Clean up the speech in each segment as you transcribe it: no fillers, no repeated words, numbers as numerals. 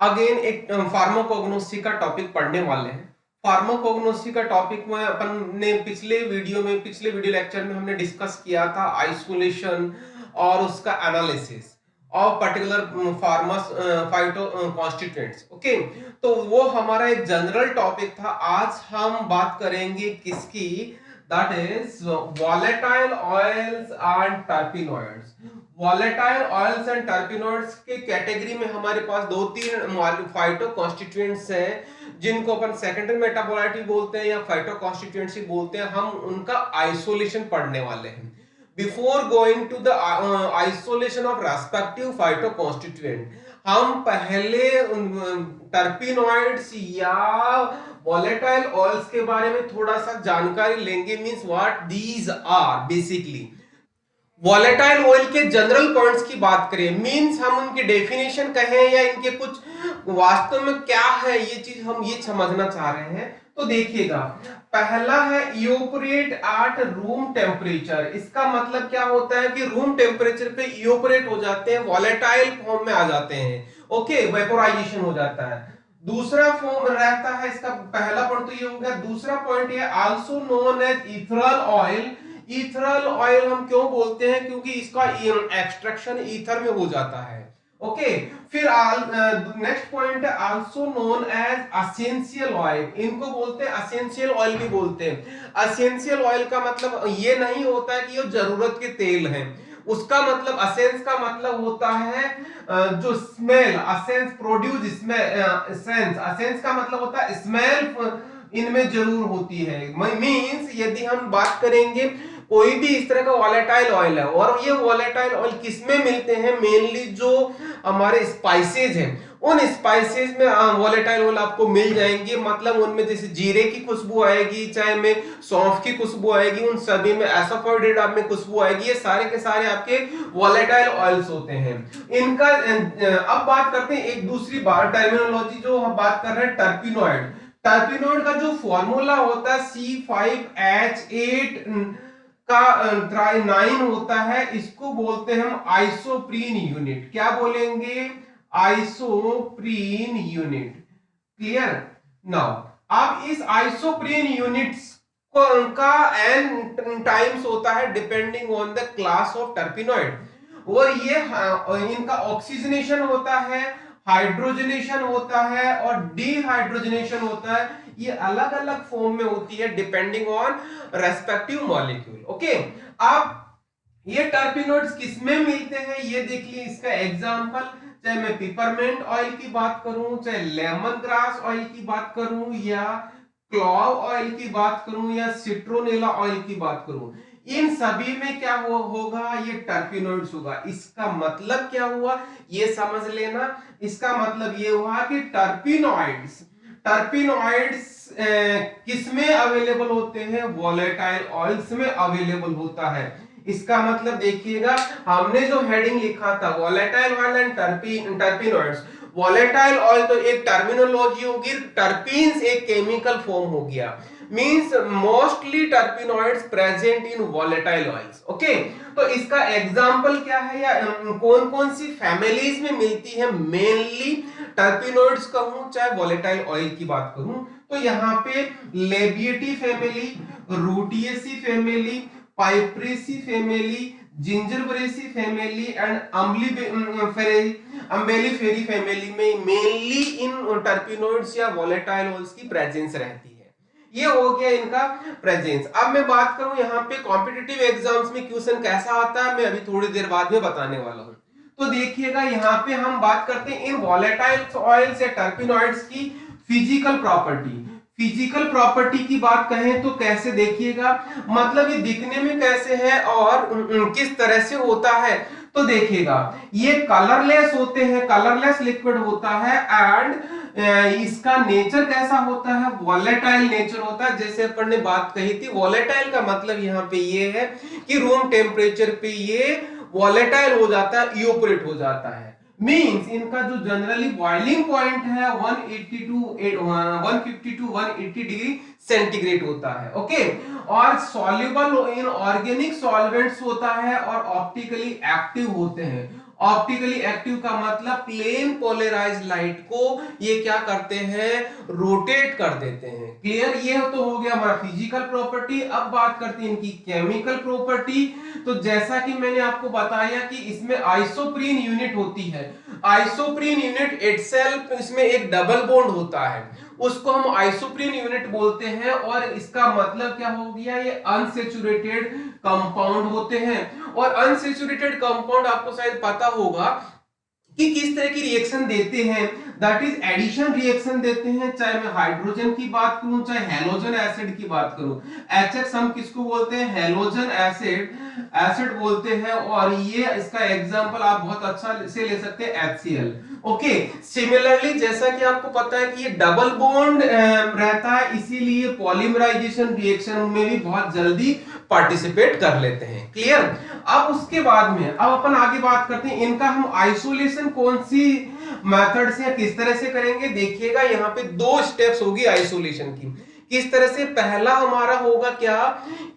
Again एक pharmacognosy का topic पढ़ने वाले हैं। फार्माकोग्नोसी का टॉपिक में अपन ने पिछले वीडियो लेक्चर में हमने डिस्कस किया था आइसोलेशन और उसका analysis of particular pharmas phyto constituents. Okay, तो वो हमारा एक जनरल टॉपिक था। आज हम बात करेंगे किसकी, that is volatile oils and terpenoids. Volatile oils and terpenoids के कैटेगरी में हमारे पास दो तीन फाइटो कॉन्स्टिट्यूएंट्स हैं जिनको अपन सेकेंडरी मेटाबोलाइट भी बोलते हैं या फाइटो कॉन्स्टिट्यूएंट्स भी बोलते हैं। हम उनका आइसोलेशन पढ़ने वाले हैं। Before going to the isolation of respective phyto constituent, हम पहले टर्पिनॉइड्स या वॉलेटाइल ऑयल्स के बारे में थोड़ा सा जानकारी लेंगे। Means what these are basically. Volatile oil के जनरल पॉइंट्स की बात करें, मींस हम उनकी डेफिनेशन कहें या इनके कुछ वास्तव में क्या है ये चीज हम ये समझना चाह रहे हैं। तो देखिएगा, पहला है इयोपरेट एट रूम टेम्परेचर। इसका मतलब क्या होता है कि रूम टेम्परेचर पे इयोपरेट हो जाते हैं, वॉलेटाइल फॉर्म में आ जाते हैं। ओके, वेपोराइजेशन हो जाता है। दूसरा फॉर्म रहता है, इसका पहला पॉइंट तो ये हो गया। दूसरा पॉइंट ये also known as ethereal oil. Ethereal oil हम क्यों बोलते हैं, क्योंकि इसका एक्सट्रैक्शन ईथर में हो जाता है। ओके, फिर नेक्स्ट पॉइंट है also known as essential oil. इनको बोलते हैं असेंशियल ऑयल भी बोलते हैं। असेंशियल ऑयल का मतलब ये नहीं होता है कि ये जरूरत के तेल हैं। उसका मतलब असेंस का मतलब होता है जो स्मेल, असेंस प्रोड्यूस स्मेल, असेंस का मतलब होता है स्मेल इनमें जरूर होती है। मींस यदि हम बात करेंगे कोई भी इस तरह का वॉलेटाइल ऑयल है, और ये वॉलेटाइल ऑयल किसमें मिलते हैं, मेनली जो हमारे स्पाइसेज हैं उन स्पाइसेज में वॉलेटाइल ऑयल आपको मिल जाएंगे। मतलब उनमें जैसे जीरे की खुशबू आएगी, चाहे में सौंफ की खुशबू आएगी, उन सभी में एसोफोर्डेड में खुशबू आएगी। ये सारे के सारे आपके वॉलेटाइल ऑयल्स होते हैं। इनका अब बात करते हैं एक दूसरी बार टर्मिनोलॉजी जो हम बात कर रहे हैं, टर्पिनॉइड। टर्पिनॉइड का जो फॉर्मूला होता है C5H8 का ट्राइनाइन होता है, इसको बोलते हैं हम आइसोप्रीन यूनिट। क्या बोलेंगे, आइसोप्रीन यूनिट। क्लियर। नाउ अब इस आइसोप्रीन यूनिट्स का n टाइम्स होता है depending on the class of terpenoid. और ये इनका ऑक्सीजनेशन होता है, हाइड्रोजनेशन होता है और डिहाइड्रोजनेशन होता है। ये अलग अलग फॉर्म में होती है depending on respective molecule. Okay, अब ये टर्पिनॉइड्स किसमें मिलते हैं ये देख लीजिए। इसका एग्जांपल, चाहे मैं पिपरमेंट ऑयल की बात करूं, चाहे लेमन ग्रास ऑयल की बात करूं, या क्लोव ऑयल की बात करूं, या सिट्रोनेला ऑयल की बात करूं, इन सभी में क्या होगा, ये टर्पिनॉइड्स होगा। इसका मतलब क्या हुआ ये समझ लेना। इसका मतलब ये हुआ कि टर्पिनॉइड्स टर्पिनॉइड्स किसमें अवेलेबल होते हैं, वॉलेटाइल ऑयल्स में अवेलेबल होता है। इसका मतलब देखिएगा, हमने जो हेडिंग लिखा था volatile oil and terpenoids. Volatile oil तो एक टर्मिनोलॉजी होगी, टर्पीन्स एक केमिकल फॉर्म हो गया। Means mostly terpenoids present in volatile oils. Okay, तो इसका एग्जांपल क्या है या कौन कौन सी फैमिलीज में मिलती है, मेनली टर्पिनॉइड्स कहूं चाहे वॉलेटाइल ऑयल की बात करूं, तो यहाँ पे Labiatae family, Rutaceae family, Piperaceae family, Zingiberaceae family and Umbelliferae family में मेनली इन टर्पिनॉइड्स या वॉलेटाइल ऑयल्स की प्रेजेंस रहती है। ये हो गया इनका प्रेजेंस। अब मैं बात करूं यहाँ पे कॉम्पिटिटिव एग्जाम्स में क्वेश्चन कैसा आता है, मैं अभी थोड़ी देर बाद में बताने वाला हूं। तो देखिएगा, यहाँ पे हम बात करते हैं इन वॉलेटाइल ऑयल्स या टर्पिनॉइड्स की फिजिकल प्रॉपर्टी। फिजिकल प्रॉपर्टी की बात कहें तो कैसे, देखिएगा मतलब ये दिखने में कैसे है और किस तरह से होता है। तो देखिएगा, ये कलरलेस होते हैं, कलरलेस लिक्विड होता है। एंड इसका नेचर कैसा होता है, वॉलेटाइल नेचर होता है। जैसे अपन ने बात कही थी, वॉलेटाइल का मतलब यहाँ पे ये है कि रूम टेम्परेचर पे ये वॉलेटाइल हो जाता है, इवोपोरेट हो जाता है। मींस इनका जो जनरली बॉइलिंग पॉइंट है 180 टू 150 टू 180 डिग्री सेंटीग्रेड होता है। ओके, और सॉल्युबल इन ऑर्गेनिक सॉल्वेंट्स होता है और ऑप्टिकली एक्टिव होते हैं। ऑप्टिकली एक्टिव का मतलब प्लेन पोलराइज्ड लाइट को ये क्या करते हैं, रोटेट कर देते हैं। क्लियर, ये तो हो गया हमारा फिजिकल प्रॉपर्टी। अब बात करते हैं इनकी केमिकल प्रॉपर्टी। तो जैसा कि मैंने आपको बताया कि इसमें आइसोप्रीन यूनिट होती है। आइसोप्रीन यूनिट इटसेल्फ, इसमें एक डबल बॉन्ड होता है, उसको हम आइसोप्रीन यूनिट बोलते हैं। और इसका मतलब क्या हो गया, ये अनसैचुरेटेड कंपाउंड होते हैं। और अनसैचुरेटेड कंपाउंड आपको शायद पता होगा कि किस तरह की रिएक्शन देते हैं, दैट इज एडिशन रिएक्शन देते हैं। चाहे मैं हाइड्रोजन की बात करूं, चाहे हेलोजन एसिड की बात करूं। HX हम किसको बोलते हैं, हेलोजन एसिड बोलते हैं। और ये इसका एग्जांपल आप बहुत अच्छा से ले सकते हैं, HCl। ओके, सिमिलरली जैसा कि आपको पता है कि ये डबल बॉन्ड रहता है, इसीलिए पॉलीमराइजेशन रिएक्शन में भी बहुत जल्दी पार्टिसिपेट कर लेते हैं। क्लियर। अब उसके बाद में अब अपन आगे बात करते हैं, इनका हम आइसोलेशन कौन सी मेथड से या किस तरह से करेंगे। देखिएगा यहाँ पे दो स्टेप्स होगी आइसोलेशन की। किस तरह से, पहला हमारा होगा क्या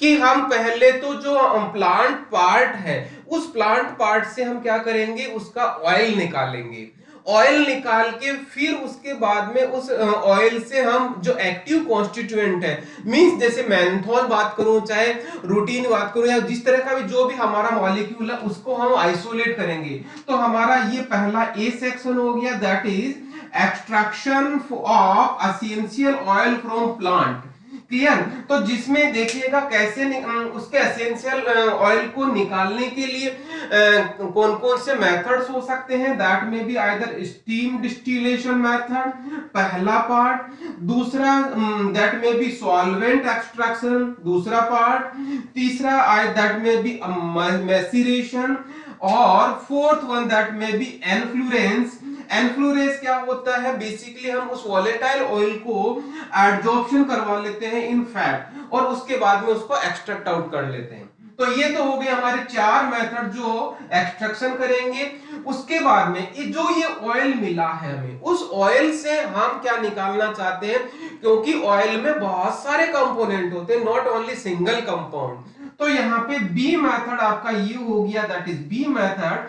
कि हम पहले तो जो प्लांट पार्ट है, उस प्लांट पार्ट से हम क्या करेंगे, उसका ऑयल निकालेंगे। ऑयल निकाल के फिर उसके बाद में उस ऑयल से हम जो एक्टिव कॉन्स्टिट्यूएंट है, मींस जैसे मेंथॉल बात करूं, चाहे रूटीन बात करूं, या जिस तरह का भी जो भी हमारा मॉलिक्यूल है, उसको हम आइसोलेट करेंगे। तो हमारा ये पहला ए सेक्शन हो गया, that is extraction of essential oil from plant. Clear. तो जिसमें देखिएगा कैसे उसके एसेंशियल ऑयल को निकालने के लिए कौन कौन से मेथड्स हो सकते हैं, दैट में be either steam distillation method, पहला पार्ट। दूसरा दैट में बी सॉल्वेंट एक्सट्रैक्शन, दूसरा पार्ट। तीसरा दैट में बी मैसिरेशन। और फोर्थ वन दैट में बी एनफ्लोरेंस। एनफ्लोरेंस क्या होता है, बेसिकली हम उस वॉलेटाइल ऑयल को एडजॉर्प्शन करवा लेते हैं इन फैट, और उसके बाद में उसको एक्सट्रैक्ट आउट कर लेते हैं। तो ये तो हो गए हमारे चार मेथड जो एक्सट्रैक्शन करेंगे। उसके बाद में जो ये ऑयल मिला है हमें, उस ऑयल से हम क्या निकालना चाहते हैं, क्योंकि ऑयल में बहुत सारे कंपोनेंट होते हैं, नॉट ओनली सिंगल कंपाउंड। तो यहाँ पे बी मेथड आपका ये हो गया, दैट इज बी मेथड,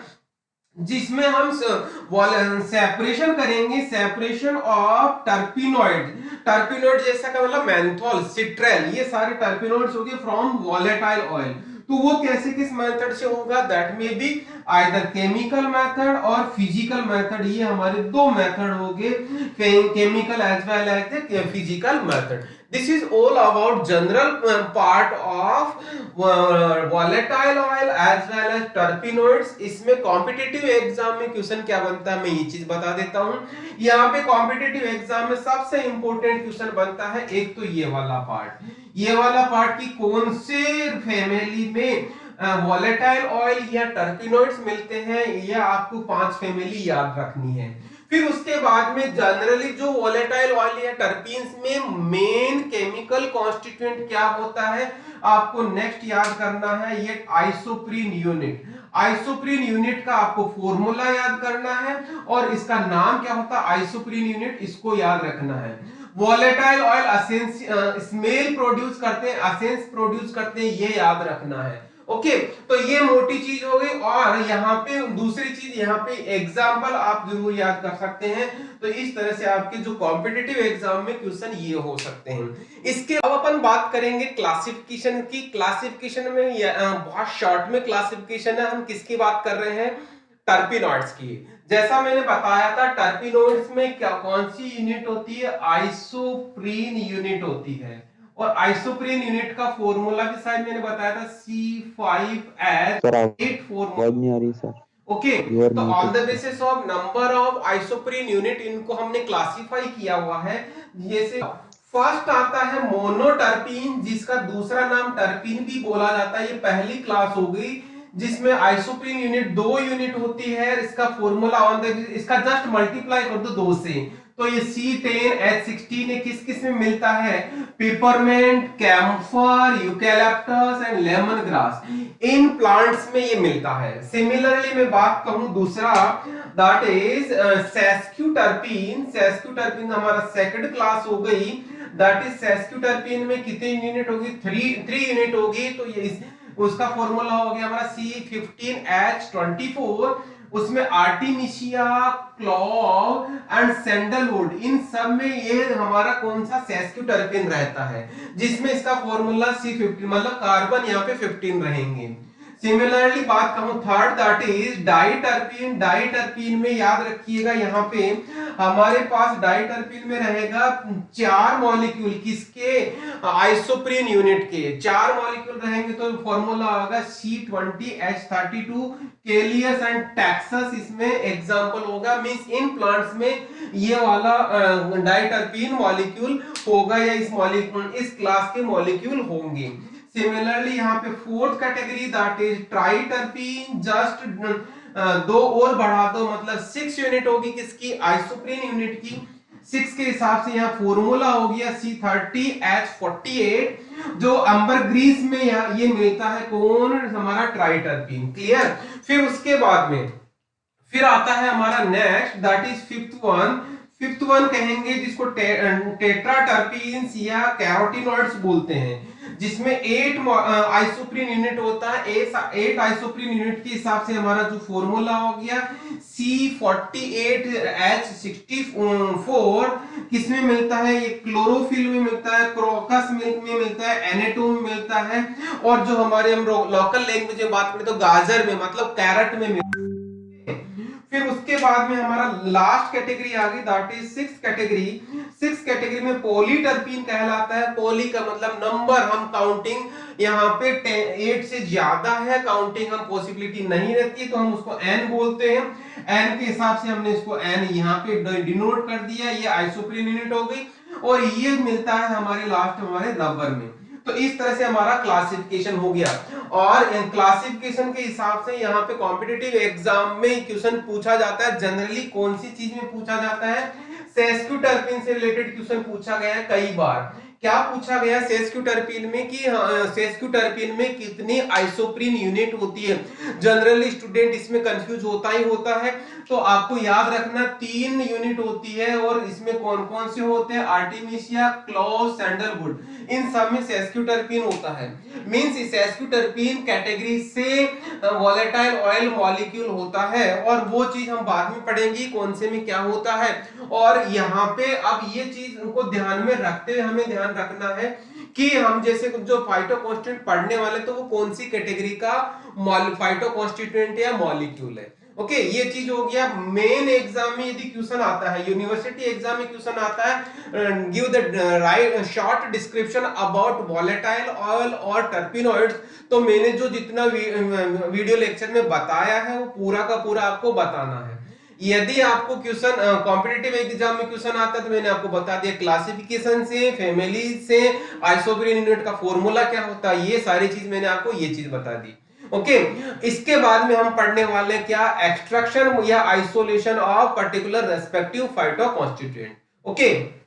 जिसमें हम सेपरेशन करेंगे, सेपरेशन ऑफ टर्पिनॉइड। टर्पिनॉइड जैसा का मतलब मेंथॉल, सिट्रेल, ये सारे टर्पिनॉइड्स हो गए फ्रॉम वॉलेटाइल ऑयल। तो वो कैसे किस मेथड से होगा, दैट में बी आइदर केमिकल मेथड और फिजिकल मेथड। ये हमारे दो मेथड हो गए, chemical as well as physical method. This is all about general part of volatile oil as well as terpenoids। इसमें कॉम्पिटिटिव एग्जाम में क्वेश्चन क्या बनता है, मैं ये चीज बता देता हूं। यहाँ पे कॉम्पिटिटिव एग्जाम में सबसे इंपॉर्टेंट क्वेश्चन बनता है, एक तो ये वाला पार्ट, ये वाला पार्ट की कौन से फैमिली में वॉलेटाइल ऑयल या टर्पिनॉइड्स मिलते हैं, यह आपको 5 फैमिली याद रखनी है। फिर उसके बाद में जनरली जो वॉलेटाइल ऑयल या टर्पीन्स में मेन केमिकल कॉन्स्टिट्यूएंट क्या होता है, आपको नेक्स्ट याद करना है, ये आइसोप्रीन यूनिट। आइसोप्रीन यूनिट का आपको फॉर्मूला याद करना है, और इसका नाम क्या होता है, आइसोप्रीन यूनिट, इसको याद रखना है। वॉलेटाइल ऑयल स्मेल प्रोड्यूस करते हैं, एसेंस प्रोड्यूस करते हैं, ये याद रखना है। ओके, तो ये मोटी चीज हो गई। और यहाँ पे दूसरी चीज, यहाँ पे एग्जाम्पल आप जरूर याद कर सकते हैं। तो इस तरह से आपके जो कॉम्पिटिटिव एग्जाम में क्वेश्चन ये हो सकते हैं। इसके अब अपन बात करेंगे क्लासिफिकेशन की। क्लासिफिकेशन में बहुत शॉर्ट में क्लासिफिकेशन है, हम किसकी बात कर रहे हैं, टर्पिनॉइड्स की। जैसा मैंने बताया था, टर्पिनॉइड्स में क्या कौन सी यूनिट होती है, आइसोप्रीन यूनिट होती है। और आइसोप्रीन यूनिट का फॉर्मूला भी शायद मैंने बताया था, C5H8 फॉर्मूला। ओके, तो on the basis of number of isoprene unit इनको हमने क्लासिफाई किया हुआ है। जैसे फर्स्ट आता है मोनोटर्पीन, जिसका दूसरा नाम टर्पीन भी बोला जाता है, ये पहली क्लास हो गई, जिसमें आइसोप्रीन यूनिट 2 यूनिट होती है। इसका फॉर्मूला ऑन द, इसका जस्ट मल्टीप्लाई कर दो 2 से, तो ये C10H16 किस किस में मिलता है, peppermint, camphor, eucalyptus and lemon grass, इन प्लांट्स में ये मिलता है। सिमिलरली मैं बात कहूं दूसरा, दैट इज सेस्क्यूटर्पीन। सेस्क्यूटर्पीन हमारा सेकंड क्लास हो गई, दैट इज सेस्क्यूटर्पीन में कितनी यूनिट होगी, 3 यूनिट होगी। तो ये उसका फॉर्मूला हो गया हमारा C15H24। उसमें आर्टिमिशिया, क्लोव एंड सैंडलवुड, इन सब में ये हमारा कौन सा सेस्क्यूटर्पिन रहता है, जिसमें इसका फॉर्मूला C15, मतलब कार्बन यहाँ पे 15 रहेंगे। सिमिलरली बात कहूं third, that is diterpene. Diterpene में याद रखिएगा यहाँ पे हमारे पास डाइटर्पिन में रहेगा 4 मॉलिक्यूल, किसके, आइसोप्रीन यूनिट के 4 मॉलिक्यूल रहेंगे, तो फॉर्मूला होगा C20H32। केलियस एंड टैक्सस इसमें एग्जांपल होगा, मींस इन प्लांट्स में ये वाला डाइटर्पिन मॉलिक्यूल होगा, या इस क्लास के मॉलिक्यूल होंगे। सिमिलरली यहाँ पे fourth category that is triterpene, just 2 और बढ़ा दो, मतलब 6 यूनिट होगी किसकी, आइसोप्रीन यूनिट की। 6 के हिसाब से यहाँ फॉर्मूला हो गया C30H48, जो अम्बरग्रीस में ये मिलता है कौन, हमारा ट्राइटर्पीन। क्लियर। फिर उसके बाद में फिर आता है हमारा next, that is fifth one कहेंगे जिसको टेट्राटर्पीन्स या कैरोटीनॉइड्स बोलते हैं, जिसमें 8 आइसोप्रीन यूनिट होता है। 8 आइसोप्रीन यूनिट के हिसाब से हमारा जो फॉर्मूला हो गया C48H64, किसमें मिलता है, ये क्लोरोफिल में मिलता है, क्रोकस में मिलता है, एनेटोम में मिलता है, और जो हमारे हम लोकल लैंग्वेज में बात करें तो गाजर में, मतलब कैरेट में मिलता है। फिर उसके बाद में हमारा लास्ट कैटेगरी आ गई, that is sixth category. Six category में पॉलीटर्पीन कहलाता है। पॉली का मतलब नंबर, हम काउंटिंग यहाँ पे 8 से ज्यादा है, काउंटिंग हम पॉसिबिलिटी नहीं रहती, तो हम उसको एन बोलते हैं। एन के हिसाब से हमने इसको एन यहाँ पे डिनोट कर दिया, ये आइसोप्रीन यूनिट हो गई, और ये मिलता है हमारे लास्ट हमारे रबर में। तो इस तरह से हमारा क्लासिफिकेशन हो गया, और क्लासिफिकेशन के हिसाब से यहाँ पे कॉम्पिटिटिव एग्जाम में क्वेश्चन पूछा जाता है। जनरली कौन सी चीज में पूछा जाता है, सेस्क्यूटर्पिन से रिलेटेड क्वेश्चन पूछा गया है कई बार। क्या पूछा गया सेस्क्यूटर्पिन में कि सेस्क्यूटर्पिन में कितनी आइसोप्रीन यूनिट होती है। जनरली स्टूडेंट इसमें कंफ्यूज होता ही होता है, तो आपको याद रखना 3 यूनिट होती है, और इसमें कौन कौन से होते हैं, आर्टिमिशिया, क्लोव, सैंडलवुड, इन सब में सेस्क्यूटर्पिन होता है। मींस सेस्क्यूटर्पिन कैटेगरी से वोलेटाइल ऑयल मॉलिक्यूल होता है, और वो चीज हम बाद में पढ़ेंगे कौन से में क्या होता है। और यहाँ पे अब ये चीज उनको ध्यान में रखते हुए हमें ध्यान रखना है कि हम जैसे जो फाइटोकॉन्स्टिट्यूएंट पढ़ने वाले, तो वो कौन सी कैटेगरी का फाइटोकॉन्स्टिट्यूएंट या मॉलिक्यूल है। ओके, ये चीज हो गया। मेन एग्जाम में यदि क्वेश्चन आता है, यूनिवर्सिटी एग्जाम में क्वेश्चन आता है, give the right short description about volatile oil और टर्पिनॉइड्स, तो मैंने जो जितना वीडियो लेक्चर में बताया है वो पूरा का पूरा आपको बताना है। यदि आपको क्वेश्चन कॉम्पिटिटिव एग्जाम में क्वेश्चन आता है, तो मैंने आपको बता दिया क्लासिफिकेशन से, फैमिली से, आइसोप्रीन यूनिट का फॉर्मूला क्या होता है, ये सारी चीज मैंने आपको ये चीज बता दी। ओके, इसके बाद में हम पढ़ने वाले क्या, एक्सट्रैक्शन या isolation of particular respective phytoconstituent. Okay.